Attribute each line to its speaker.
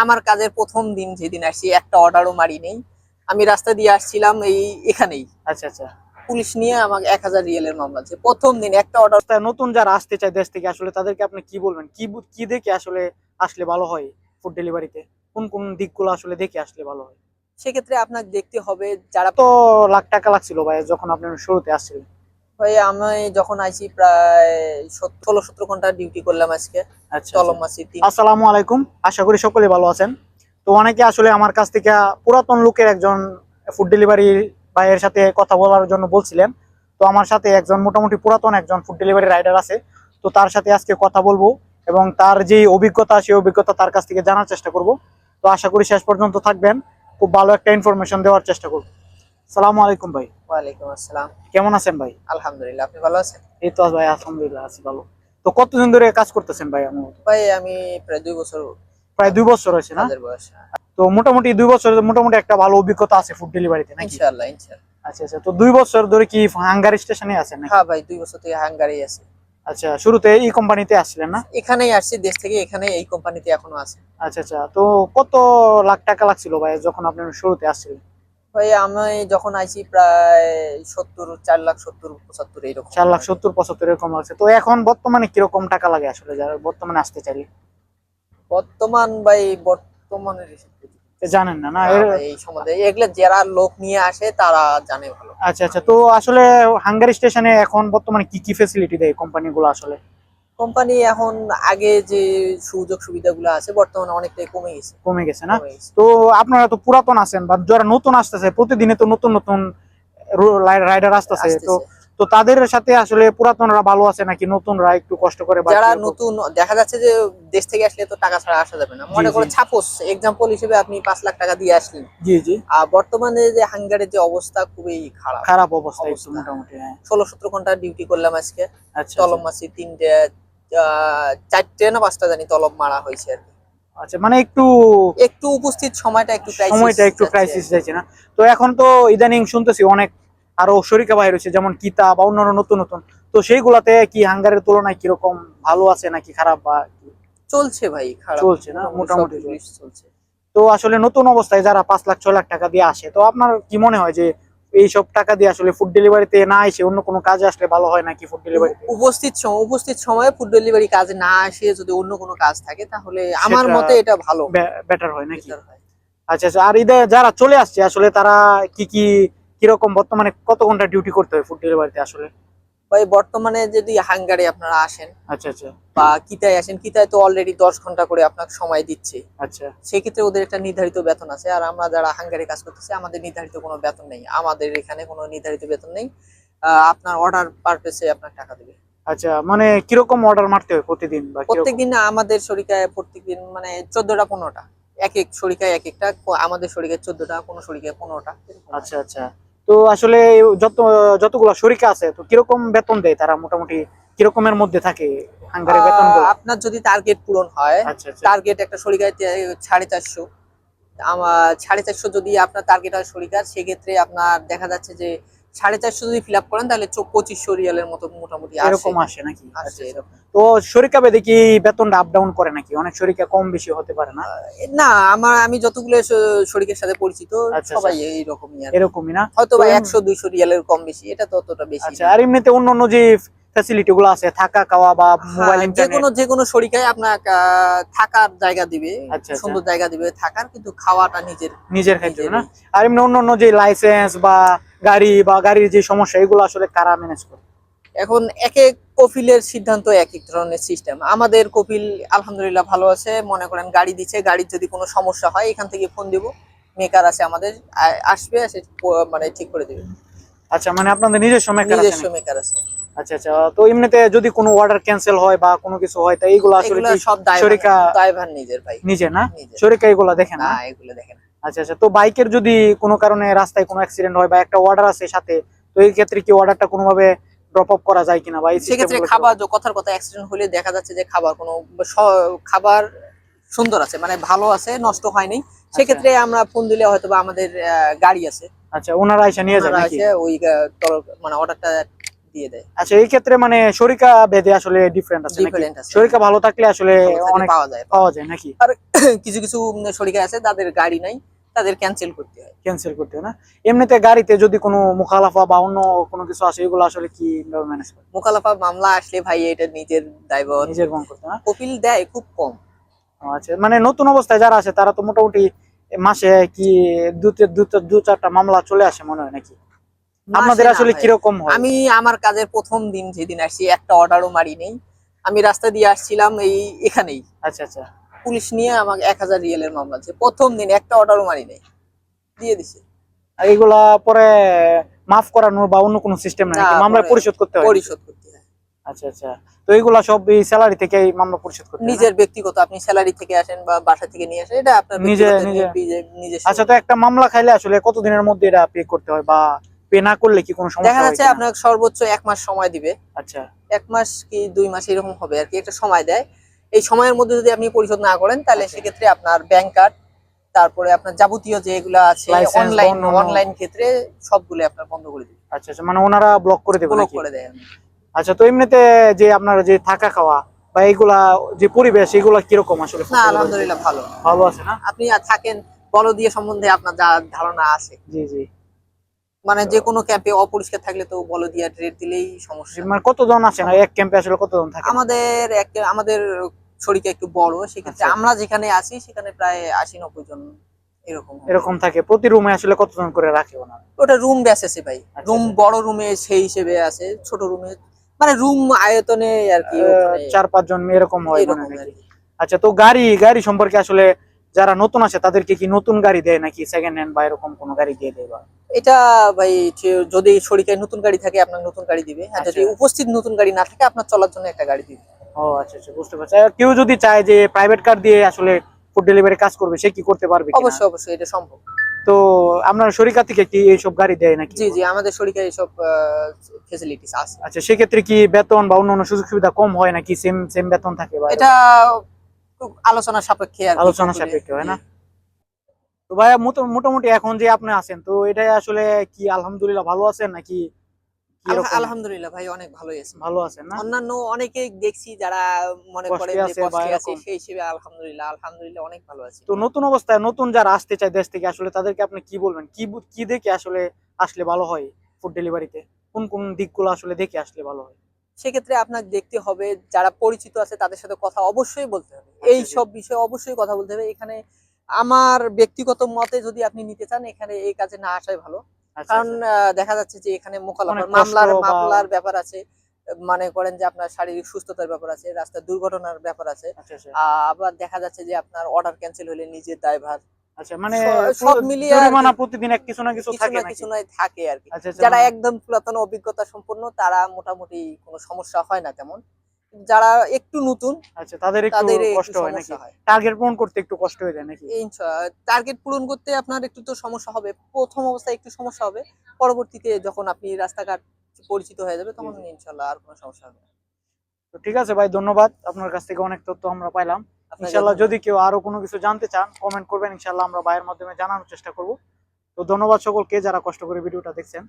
Speaker 1: আমার কাজের প্রথম দিন যেদিন আসছি একটা অর্ডারও মারি নেই। আমি রাস্তা দিয়ে আসছিলাম এখানেই
Speaker 2: আচ্ছা আচ্ছা।
Speaker 1: পুলিশ নিয়ে আমাকে 1000 রিয়ালের মামলা আছে। প্রথম দিন একটা অর্ডার।
Speaker 2: তা নতুন যারা আসতে চায় দেশ থেকে আসলে তাদেরকে আপনি কি বলবেন, কি দেখে আসলে আসলে ভালো হয় ফুড ডেলিভারিতে? কোন কোন দিকগুলো আসলে দেখে আসলে ভালো হয়?
Speaker 1: সেক্ষেত্রে আপনাকে দেখতে হবে যারা
Speaker 2: তো লাখ টাকা লাগছিল ভাই যখন আপনি শুরুতে আসছিলেন?
Speaker 1: ভাই আমি যখন আইছি প্রায় 16-17 ঘন্টা ডিউটি করলাম আজকে।
Speaker 2: আচ্ছা আচ্ছা।
Speaker 1: তলব মাসি 3।
Speaker 2: আসসালামু আলাইকুম, আশা করি সকলে ভালো আছেন। তো অনেকে আসলে আমার কাছ থেকে পুরাতন লোকের একজন ফুড ডেলিভারি ভাইয়ের সাথে কথা বলার জন্য বলছিলেন। তো আমার সাথে একজন মোটামুটি পুরাতন একজন ফুড ডেলিভারি রাইডার আছে। তো তার সাথে আজকে কথা বলবো এবং তার যে অভিজ্ঞতা সেই অভিজ্ঞতা তার কাছ থেকে জানার চেষ্টা করব। তো আশা করি শেষ পর্যন্ত থাকবেন, খুব ভালো একটা ইনফরমেশন দেওয়ার চেষ্টা করব। সালামু আলাইকুম ভাই।
Speaker 1: ওয়ালাইকুম আসসালাম।
Speaker 2: কেমন আছেন ভাই?
Speaker 1: আলহামদুলিল্লাহ, আপনি ভালো আছেন?
Speaker 2: এই তো ভাই আলহামদুলিল্লাহ আছি ভালো। তো কতদিন ধরে কাজ করতেছেন ভাই?
Speaker 1: ভাই আমি প্রায় 2 বছর
Speaker 2: প্রায় 2 বছর হয়েছে না?
Speaker 1: কাজের বয়স।
Speaker 2: তো মোটামুটি 2 বছর মোটামুটি একটা ভালো অভিজ্ঞতা আছে ফুড ডেলিভারিতে নাকি?
Speaker 1: ইনশাআল্লাহ ইনশাআল্লাহ।
Speaker 2: আচ্ছা আচ্ছা। তো 2 বছর ধরে কি হাঙ্গারি স্টেশনে আছেন নাকি?
Speaker 1: হ্যাঁ ভাই, 2 বছর থেকে হাঙ্গারি আছে।
Speaker 2: আচ্ছা, শুরুতে এই কোম্পানিতে আসছিলেন না?
Speaker 1: এখানেই আসছি দেশ থেকে, এখানে এই কোম্পানিতে এখনো আছে।
Speaker 2: আচ্ছা আচ্ছা। তো কত লাখ টাকা লাগছিল ভাই যখন আপনি শুরুতে আসছিলেন?
Speaker 1: ভাই আমি যখন আইছি প্রায় 70, 4,70,75 এইরকম।
Speaker 2: 4,70,75 এরকম লাগছে। তো এখন বর্তমানে কিরকম টাকা লাগে আসলে যারা বর্তমানে আসতে চাইলে?
Speaker 1: বর্তমান ভাই বর্তমানের
Speaker 2: জানেন না? না
Speaker 1: না ভাই, এই সম্বন্ধে এগুলো যারা লোক নিয়ে আসে তারা জানে ভালো।
Speaker 2: আচ্ছা আচ্ছা। তো আসলে হাঙ্গারি স্টেশনে এখন বর্তমানে কি কি ফ্যাসিলিটি দেয় কোম্পানিগুলো আসলে?
Speaker 1: কোম্পানি এখন আগে যে সুযোগ সুবিধাগুলো আছে বর্তমানে অনেকটাই কমে গেছে।
Speaker 2: কমে গেছে না?
Speaker 1: কমে গেছে।
Speaker 2: তো আপনারা তো পুরাতন আছেন বা যারা নতুন আসতেছে প্রতিদিনে তো নতুন নতুন রাইডার আসতেছে, তো
Speaker 1: আসতেছে।
Speaker 2: তো তাদের সাথে আসলে পুরাতনরা ভালো আছে নাকি নতুনরা একটু কষ্ট করে বা
Speaker 1: যারা
Speaker 2: কিরকম?
Speaker 1: নতুন দেখা যাচ্ছে যে দেশ থেকে আসলে তো টাকা ছাড়া আসা যাবে না।
Speaker 2: জি
Speaker 1: মনে
Speaker 2: জি
Speaker 1: করে সাপোজ এক্সাম্পল হিসেবে আপনি 5 লাখ টাকা দিয়ে আসলেন।
Speaker 2: জি জি।
Speaker 1: আর বর্তমানে যে হাঙ্গারের যে অবস্থা খুবই খারাপ
Speaker 2: খারাপ অবস্থা একটু
Speaker 1: অবস্থা।
Speaker 2: মোটামুটি, হ্যাঁ।
Speaker 1: 16-17 ঘন্টা ডিউটি করলাম আজকে।
Speaker 2: আচ্ছা আচ্ছা।
Speaker 1: তলব মাসি 3টে, 4টে না 5টা জানি তলব মারা হয়েছে আর কি।
Speaker 2: আচ্ছা, মানে একটু
Speaker 1: একটু উপস্থিত সময়টা একটু ক্রাইসিস
Speaker 2: সময়টা একটু
Speaker 1: যাচ্ছে আর
Speaker 2: ক্রাইসিস
Speaker 1: কি।
Speaker 2: যাচ্ছে না? তো এখন তো ইদানিং শুনতেছি অনেক আরো শরিকা বাইর হয়েছে যেমন কিতা বা অন্যান্য নতুন নতুন। তো সেইগুলাতে কি হাঙ্গারের তুলনায় কিরকম ভালো আছে নাকি খারাপ বা কি?
Speaker 1: চলছে ভাই, খারাপ
Speaker 2: চলছে না? মোটামুটি
Speaker 1: সবগুলোই
Speaker 2: চলছে।
Speaker 1: চলছে।
Speaker 2: তো আসলে নতুন অবস্থায় যারা 5 লাখ 6 লাখ টাকা দিয়ে আসে, তো আপনার কি মনে হয় যে এইসব টাকা দিয়ে আসলে ফুড ডেলিভারিতে না এসে অন্য কোনো কাজে আসলে ভালো হয় নাকি ফুড ডেলিভারিতে?
Speaker 1: উপস্থিত সময়ে ফুড ডেলিভারি কাজে না আসে যদি অন্য কোনো কাজ থাকে তাহলে আমার
Speaker 2: সেটা
Speaker 1: মতে এটা ভালো
Speaker 2: বেটার হয় নাকি?
Speaker 1: বেটার হয়।
Speaker 2: আচ্ছা আচ্ছা। আর ঈদে যারা চলে আসছে আসলে তারা কি কিরকম বর্তমানে কত ঘন্টা ডিউটি করতে হয় ফুড ডেলিভারিতে আসলে?
Speaker 1: ভাই বর্তমানে যদি হাঙ্গারে আপনারা আসেন
Speaker 2: আচ্ছা আচ্ছা
Speaker 1: বা কিতায় আসেন, কিতায় তো অলরেডি 10 ঘন্টা করে আপনাকে সময় দিচ্ছে।
Speaker 2: আচ্ছা
Speaker 1: সেক্ষেত্রে ওদের একটা নির্ধারিত বেতন আছে। আর আমরা যারা হাঙ্গারে কাজ করতেছি আমাদের নির্ধারিত কোনো বেতন নেই। আমাদের এখানে কোনো নির্ধারিত বেতন নেই। আপনার অর্ডার পারপেসে আপনার টাকা দেবে।
Speaker 2: আচ্ছা। মানে কিরকম অর্ডার মারতে হয় প্রতিদিন বা কিরকম?
Speaker 1: প্রত্যেকদিন আমাদের শরিকায় প্রত্যেকদিন মানে 14টা 15টা। এক এক শরিকায় এক একটা। আমাদের শরিকায় 14টা, কোনো শরিকায় 15টা।
Speaker 2: আচ্ছা আচ্ছা। তো আসলে যত যতগুলো শরিকা আছে তো কিরকম বেতন দেয় তারা মোটামুটি কিরকমের মধ্যে থাকে হাঙ্গারি বেতনগুলো?
Speaker 1: আপনার যদি টার্গেট পূরণ হয়,
Speaker 2: আচ্ছা আচ্ছা
Speaker 1: টার্গেট একটা শরিকায় 450। আমার 450 যদি আপনার টার্গেট হয় শরিকার, সেক্ষেত্রে আপনার দেখা যাচ্ছে যে 450 যদি ফিল আপ করেন তাহলে 2500 রিয়ালের মতো মোটামুটি আসে।
Speaker 2: এরকম আসে নাকি? আচ্ছা
Speaker 1: আসে
Speaker 2: আচ্ছা।
Speaker 1: এরকম।
Speaker 2: তো শরিকা ভেদে কি বেতনটা আপ ডাউন করে নাকি? অনেক শরিকা কম বেশি হতে পারে না?
Speaker 1: না, আমি যতগুলো শরিকের সাথে পরিচিত
Speaker 2: আচ্ছা আচ্ছা।
Speaker 1: সবাই এইরকমই আর কি।
Speaker 2: এরকমই না?
Speaker 1: হয়তো
Speaker 2: তো
Speaker 1: বা 100-200 রিয়ালের কম বেশি, এটা তো অতটা বেশি
Speaker 2: আচ্ছা।
Speaker 1: না।
Speaker 2: আর এমনিতে অন্যান্য যে ফ্যাসিলিটি গুলো আছে থাকা খাওয়া বা মোবাইল
Speaker 1: হ্যাঁ,
Speaker 2: ইন্টারনেট?
Speaker 1: যে কোনো শরিকায় আপনার থাকার জায়গা দিবে,
Speaker 2: আচ্ছা আচ্ছা।
Speaker 1: সুন্দর জায়গা দিবে থাকার, কিন্তু খাওয়াটা নিজের
Speaker 2: নিজের ক্ষেত্রে না?
Speaker 1: নিজেরই।
Speaker 2: আর এমনি অন্যান্য যে লাইসেন্স বা গাড়ি বা গাড়ির যে সমস্যা এগুলো আসলে কারা ম্যানেজ করে?
Speaker 1: এখন এক এক কফিলের সিদ্ধান্ত এক এক ধরনের সিস্টেম। আমাদের কফিল আলহামদুলিল্লাহ ভালো আছে। মনে করেন গাড়ি দিচ্ছে, গাড়ির যদি কোনো সমস্যা হয় এখান থেকে ফোন দিব, মেকার আছে আমাদের, আসবে এসে মানে ঠিক করে দেবে।
Speaker 2: আচ্ছা, মানে আপনাদের নিজস্ব মেকার আছে
Speaker 1: নিজস্ব
Speaker 2: নাকি?
Speaker 1: মেকার আছে।
Speaker 2: আচ্ছা আচ্ছা। তো এমনিতে যদি কোনো অর্ডার ক্যান্সেল হয় বা কোনো কিছু হয় তা এইগুলো আসলে
Speaker 1: এগুলা
Speaker 2: কি
Speaker 1: সব দায়ভার
Speaker 2: শরিকা
Speaker 1: দায়ভার নিজের ভাই।
Speaker 2: নিজে না?
Speaker 1: নিজের।
Speaker 2: শরিকা এগুলো দেখেন
Speaker 1: না,
Speaker 2: না?
Speaker 1: এগুলো দেখেন।
Speaker 2: আচ্ছা আচ্ছা। তো বাইকের যদি কোনো কারণে রাস্তায় কোনো অ্যাক্সিডেন্ট হয় বা একটা অর্ডার আছে সাথে, তো এই ক্ষেত্রে কি অর্ডারটা কোনোভাবে ড্রপ অফ করা যায় কিনা বা এই
Speaker 1: সেক্ষেত্রে
Speaker 2: সিস্টেমগুলো
Speaker 1: খাবার কথার কথা অ্যাক্সিডেন্ট হলে দেখা যাচ্ছে যে খাবার কোনো খাবার সুন্দর আছে, মানে ভালো আছে, নষ্ট হয়নি।
Speaker 2: আচ্ছা
Speaker 1: সেক্ষেত্রে আমরা ফোন দিলে হয়তো বা আমাদের গাড়ি আছে,
Speaker 2: আচ্ছা ওনারা এসে নিয়ে যায়
Speaker 1: ওনারা
Speaker 2: নাকি?
Speaker 1: এসে ওই মানে অর্ডারটা দিয়ে দেয়।
Speaker 2: আচ্ছা, এই ক্ষেত্রে মানে শরিকা ভেদে আসলে ডিফারেন্ট আছে নাকি?
Speaker 1: ডিফারেন্ট আছে,
Speaker 2: শরিকা ভালো থাকলে আসলে
Speaker 1: ভালো থাকলে
Speaker 2: অনেক
Speaker 1: পাওয়া যায়।
Speaker 2: পাওয়া যায় নাকি?
Speaker 1: আর কিছু কিছু শরিকা আছে তাদের গাড়ি নাই, তাদের ক্যান্সেল করতে হয়।
Speaker 2: ক্যান্সেল করতে হয় না? এমনিতে গাড়িতে যদি কোনো মুখালাফা বা অন্য কোনো কিছু আসে, এগুলো আসলে কি ম্যানেজ করে?
Speaker 1: মোকালাফা মামলা আসলে ভাই এটা নিজের দায়বদ্ধ,
Speaker 2: নিজের বহন করতে হয় না?
Speaker 1: কপিল দেয় খুব কম।
Speaker 2: আচ্ছা, মানে নতুন অবস্থায় যারা আছে তারা তো মোটামুটি মাসে কি দু চারটা মামলা চলে আসে মনে হয় নাকি? আপনাদের
Speaker 1: মাসে না
Speaker 2: আসলে
Speaker 1: ভাই,
Speaker 2: কিরকম হয়?
Speaker 1: আমি আমার কাজের প্রথম দিন যেদিন আসছি একটা অর্ডারও মারি নেই। আমি রাস্তা দিয়ে আসছিলাম এখানেই,
Speaker 2: আচ্ছা আচ্ছা।
Speaker 1: পুলিশ নিয়ে আমাকে 1000 রিয়েলের মামলা আছে, প্রথম দিন একটা অর্ডারও মারি নেই, দিয়ে দিছে।
Speaker 2: আর এগুলা পরে মাফ করানোর বা অন্য কোনো সিস্টেম নাই
Speaker 1: না
Speaker 2: নাকি? মামলা
Speaker 1: পরে
Speaker 2: পরিশোধ করতে হয় নাকি?
Speaker 1: পরিশোধ করতে হয়।
Speaker 2: আচ্ছা আচ্ছা। তো এগুলা সব এই স্যালারি থেকে মামলা পরিশোধ করতে হয় না?
Speaker 1: নিজের ব্যক্তিগত, আপনি স্যালারি থেকে আসেন বা বাসা থেকে নিয়ে আসেন, এটা আপনার
Speaker 2: নিজে
Speaker 1: ব্যক্তিগত
Speaker 2: নিজে।
Speaker 1: নিজস্ব।
Speaker 2: আচ্ছা, তো একটা মামলা খাইলে আসলে কতদিনের মধ্যে এটা পে করতে হয়, বা পে না করলে কি কোনো
Speaker 1: দেখা
Speaker 2: সমস্যা হয়
Speaker 1: যাচ্ছে
Speaker 2: কিনা?
Speaker 1: আপনার সর্বোচ্চ 1 মাস সময় দিবে,
Speaker 2: আচ্ছা
Speaker 1: 1 মাস কি 2 মাস এরকম হবে আর কি, একটা সময় দেয়। এই সময়ের মধ্যে যদি আপনি পরিশোধ না করেন তাহলে
Speaker 2: আচ্ছা।
Speaker 1: সেক্ষেত্রে আপনার ব্যাংক কার্ড, তারপরে আপনার যাবতীয় যেগুলো আছে
Speaker 2: লাইসেন্স বা
Speaker 1: অনলাইন
Speaker 2: অন্যান্য।
Speaker 1: অনলাইন ক্ষেত্রে সবগুলো আপনার বন্ধ করে দিবে,
Speaker 2: আচ্ছা আচ্ছা, মানে ওনারা ব্লক করে দেবে
Speaker 1: ব্লক
Speaker 2: নাকি?
Speaker 1: করে দেয়।
Speaker 2: আচ্ছা, তো এমনিতে যে আপনার যে থাকা খাওয়া বা এইগুলা যে পরিবেশ, এগুলা কিরকম আসলে
Speaker 1: না
Speaker 2: ফুড ডেলিভারিতে?
Speaker 1: আলহামদুলিল্লাহ ভালো।
Speaker 2: ভালো আছে না?
Speaker 1: আপনি থাকেন বলদিয়া সম্বন্ধে আপনার যা ধারণা আছে,
Speaker 2: জি জি।
Speaker 1: মানে যে কোনো ক্যাম্পে অপরিষ্কার থাকলে তো বলদিয়া রেট দিলেই সমস্যা।
Speaker 2: মানে কতজন আছেন এক ক্যাম্পে, আসলে কতজন থাকেন?
Speaker 1: আমাদের শরীরটা একটু বড়, সেক্ষেত্রে
Speaker 2: আচ্ছা,
Speaker 1: আমরা যেখানে আছি সেখানে প্রায় 80-90 জন এরকম হবে।
Speaker 2: এরকম থাকে প্রতি রুমে আসলে কতজন করে রাখে ওনারা?
Speaker 1: ওটা রুম বেসেসে ভাই,
Speaker 2: আচ্ছা
Speaker 1: রুম
Speaker 2: আচ্ছা।
Speaker 1: বড় রুমে সেই হিসেবে আছে, ছোট রুমে মানে রুম আয়তনে আর কি, ওখানে
Speaker 2: 4-5 জন এরকম হয় মানে
Speaker 1: এরকম আর
Speaker 2: নাকি?
Speaker 1: কি।
Speaker 2: আচ্ছা, তো গাড়ি গাড়ি সম্পর্কে আসলে যারা নতুন আসে তাদেরকে কি নতুন গাড়ি দেয় নাকি সেকেন্ড হ্যান্ড বা এরকম কোনো গাড়ি দিয়ে দেয় বা?
Speaker 1: এটা ভাই যদি শরীরে নতুন গাড়ি থাকে আপনার নতুন গাড়ি দিবে, আর যদি
Speaker 2: আচ্ছা।
Speaker 1: উপস্থিত নতুন গাড়ি না থাকে আপনার চলার জন্য একটা গাড়ি দিবে।
Speaker 2: ও আচ্ছা আচ্ছা, বুঝতে পারছি। আর কেউ যদি চায় যে প্রাইভেট কার দিয়ে আসলে ফুড ডেলিভারি কাজ করবে, সে কি করতে পারবে কিনা?
Speaker 1: অবশ্যই অবশ্যই এটা সম্ভব।
Speaker 2: তো আপনার শরিকা থেকে কি এইসব গাড়ি দেয় নাকি?
Speaker 1: জি জি, আমাদের শরীরে এইসব ফেসিলিটিস আছে।
Speaker 2: আচ্ছা, সেক্ষেত্রে কি বেতন বা অন্যান্য সুযোগ সুবিধা কম হয় নাকি সেম সেম বেতন থাকে বা
Speaker 1: এটা
Speaker 2: এরকম?
Speaker 1: খুব আলোচনা সাপেক্ষে আর কি,
Speaker 2: আলোচনা
Speaker 1: কপিলে।
Speaker 2: সাপেক্ষে হয়
Speaker 1: জি।
Speaker 2: না? তো ভাইয়া মোটামুটি এখন যে আপনি আছেন, তো এটাই আসলে কি আলহামদুলিল্লাহ ভালো আছেন নাকি কি রকম?
Speaker 1: আলহামদুলিল্লাহ ভাই অনেক ভালোই আছে।
Speaker 2: ভালো আছেন না?
Speaker 1: অন্যান্য অনেকে দেখছি যারা মনে
Speaker 2: কষ্টে
Speaker 1: করেন যে
Speaker 2: আছে বা
Speaker 1: কষ্টে আছে,
Speaker 2: এরকম।
Speaker 1: সেই হিসেবে আলহামদুলিল্লাহ আলহামদুলিল্লাহ অনেক ভালো আছি।
Speaker 2: তো নতুন অবস্থায় নতুন যারা আসতে চায় দেশ থেকে, আসলে তাদেরকে আপনি কি বলবেন? কি দেখে আসলে আসলে ভালো হয় ফুড ডেলিভারিতে? কোন কোন দিকগুলো আসলে দেখে আসলে ভালো হয়?
Speaker 1: সেক্ষেত্রে আপনার দেখতে হবে যারা পরিচিত আছে তাদের সাথে কথা অবশ্যই বলতে হবে, এই
Speaker 2: আচ্ছা জি।
Speaker 1: সব বিষয়ে অবশ্যই কথা বলতে হবে। এখানে আমার ব্যক্তিগত মতে যদি আপনি নিতে চান, এখানে এই কাজে না আসাই ভালো।
Speaker 2: আচ্ছা
Speaker 1: কারণ
Speaker 2: আচ্ছা।
Speaker 1: দেখা যাচ্ছে যে এখানে
Speaker 2: অনেক
Speaker 1: মোকালাফার
Speaker 2: কষ্ট বা।
Speaker 1: মামলার ব্যাপার আছে, মনে করেন যে আপনার শারীরিক সুস্থতার ব্যাপার আছে, রাস্তার দুর্ঘটনার ব্যাপার আছে।
Speaker 2: আচ্ছা আচ্ছা।
Speaker 1: আবার দেখা যাচ্ছে যে আপনার অর্ডার ক্যান্সেল হলে নিজের দায়ভার।
Speaker 2: আচ্ছা, মানে
Speaker 1: সব মিলিয়ে আর কি,
Speaker 2: জরিমানা প্রতিদিন এক কিছু না কিছু
Speaker 1: কিছু
Speaker 2: থাকে
Speaker 1: না
Speaker 2: নাকি?
Speaker 1: কিছু নয় থাকে আর কি।
Speaker 2: আচ্ছা আচ্ছা,
Speaker 1: যারা
Speaker 2: মানে।
Speaker 1: একদম পুরাতন অভিজ্ঞতা সম্পন্ন তারা মোটামুটি কোনো সমস্যা হয় না তেমন। যারা একটু নতুন
Speaker 2: আচ্ছা, তাদের একটু
Speaker 1: তাদের একটু
Speaker 2: কষ্ট হয় নাকি?
Speaker 1: সমস্যা হয়।
Speaker 2: টার্গেট পূরণ করতে একটু কষ্ট হয়ে যায় নাকি?
Speaker 1: টার্গেট পূরণ করতে আপনার একটু তো সমস্যা হবে। ১ম অবস্থায় একটু সমস্যা হবে। পরবর্তীতে যখন আপনি রাস্তাঘাট পরিচিত হয়ে যাবে
Speaker 2: জি
Speaker 1: তখন
Speaker 2: জি।
Speaker 1: ইনশাআল্লাহ আর কোনো সমস্যা হবে না।
Speaker 2: তো ঠিক আছে ভাই, ধন্যবাদ। আপনার কাছ থেকে অনেক তথ্য আমরা পাইলাম।
Speaker 1: আপনাকে
Speaker 2: ইনশাআল্লাহ
Speaker 1: ধন্যবাদ।
Speaker 2: যদি কেউ আরো কোনো কিছু জানতে চান কমেন্ট করবেন, ইনশাআল্লাহ আমরা ভাইয়ের মাধ্যমে জানানোর চেষ্টা করব। তো ধন্যবাদ সকলকে যারা কষ্ট করে ভিডিওটা দেখছেন।